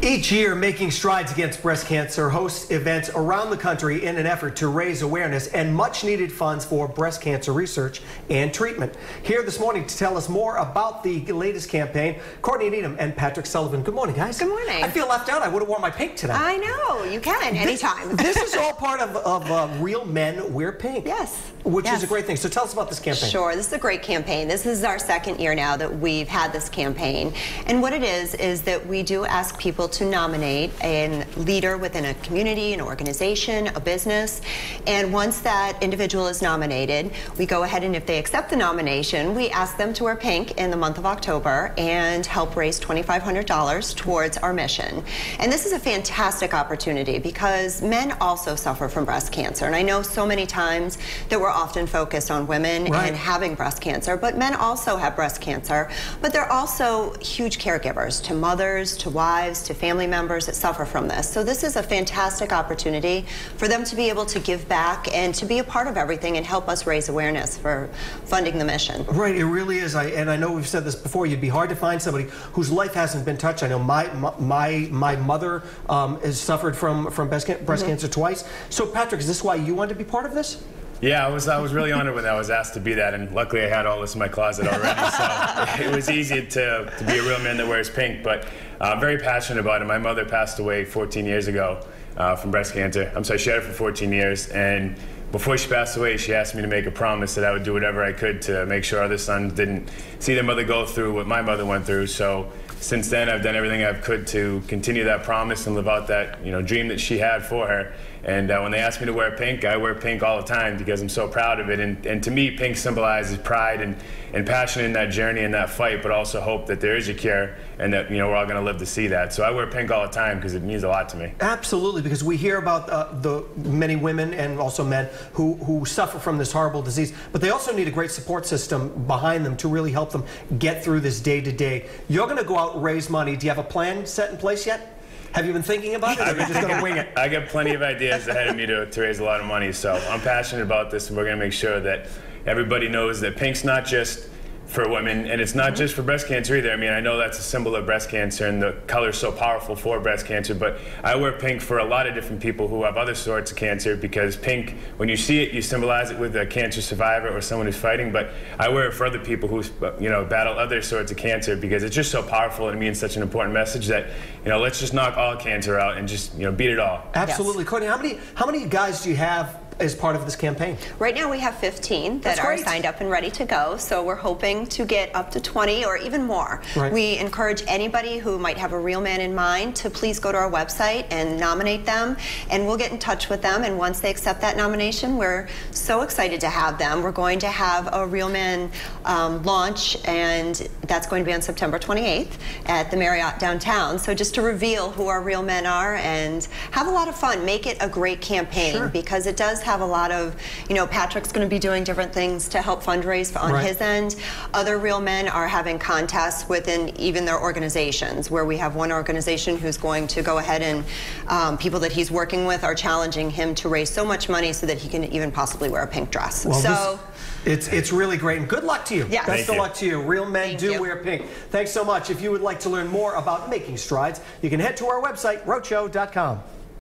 Each year, Making Strides Against Breast Cancer hosts events around the country in an effort to raise awareness and much-needed funds for breast cancer research and treatment. Here this morning to tell us more about the latest campaign, Courtney Needham and Patrick Sullivan. Good morning, guys. Good morning. I feel left out. I would have worn my pink today. I know. You can anytime. This is all part of Real Men Wear Pink. Yes. Which is a great thing. So tell us about this campaign. Sure. This is a great campaign. This is our second year now that we've had this campaign. And what it is that we do ask people to nominate a leader within a community, an organization, a business. And once that individual is nominated, we go ahead and if they accept the nomination, we ask them to wear pink in the month of October and help raise $2,500 towards our mission. And this is a fantastic opportunity because men also suffer from breast cancer. And I know so many times that we're often focused on women and having breast cancer, but men also have breast cancer. But they're also huge caregivers to mothers, to wives, to family members that suffer from this. So this is a fantastic opportunity for them to be able to give back and to be a part of everything and help us raise awareness for funding the mission. Right, it really is. And I know we've said this before, you'd be hard to find somebody whose life hasn't been touched. I know my mother has suffered from breast cancer twice. So Patrick, is this why you wanted to be part of this? Yeah, I was really honored when I was asked to be that, and luckily I had all this in my closet already, so it was easy to be a real man that wears pink, but I'm very passionate about it. My mother passed away 14 years ago from breast cancer. I'm sorry, she had it for 14 years, and before she passed away, she asked me to make a promise that I would do whatever I could to make sure other sons didn't see their mother go through what my mother went through. So since then, I've done everything I could to continue that promise and live out that dream that she had for her. And when they ask me to wear pink, I wear pink all the time because I'm so proud of it. And to me, pink symbolizes pride and passion in that journey and that fight, but also hope that there is a cure and that we're all going to live to see that. So I wear pink all the time because it means a lot to me. Absolutely, because we hear about the many women and also men who suffer from this horrible disease, but they also need a great support system behind them to really help them get through this day to day. You're going to go out and raise money. Do you have a plan set in place yet? Have you been thinking about it, or are you just going to wing it? I got plenty of ideas ahead of me to raise a lot of money, so I'm passionate about this, and we're going to make sure that everybody knows that pink's not just for women, and it's not just for breast cancer either. I mean, I know that's a symbol of breast cancer, and the color's so powerful for breast cancer, but I wear pink for a lot of different people who have other sorts of cancer, because pink, when you see it, you symbolize it with a cancer survivor or someone who's fighting, but I wear it for other people who battle other sorts of cancer, because it's just so powerful and it means such an important message that, let's just knock all cancer out and just, beat it all. Absolutely. Yes. Courtney, how many guys do you have as part of this campaign? Right now we have 15 that are signed up and ready to go, so we're hoping to get up to 20 or even more. Right. We encourage anybody who might have a real man in mind to please go to our website and nominate them, and we'll get in touch with them, and once they accept that nomination, we're so excited to have them. We're going to have a Real Man launch, and that's going to be on September 28th at the Marriott downtown, so just to reveal who our real men are and have a lot of fun, make it a great campaign, because it does have a lot of, Patrick's going to be doing different things to help fundraise on his end. Other real men are having contests within even their organizations, where we have one organization who's going to go ahead and people that he's working with are challenging him to raise so much money so that he can even possibly wear a pink dress. Well, it's really great, and good luck to you. Yes. Best of luck to you. Real men do wear pink. Thanks so much. If you would like to learn more about Making Strides, you can head to our website, roadshow.com.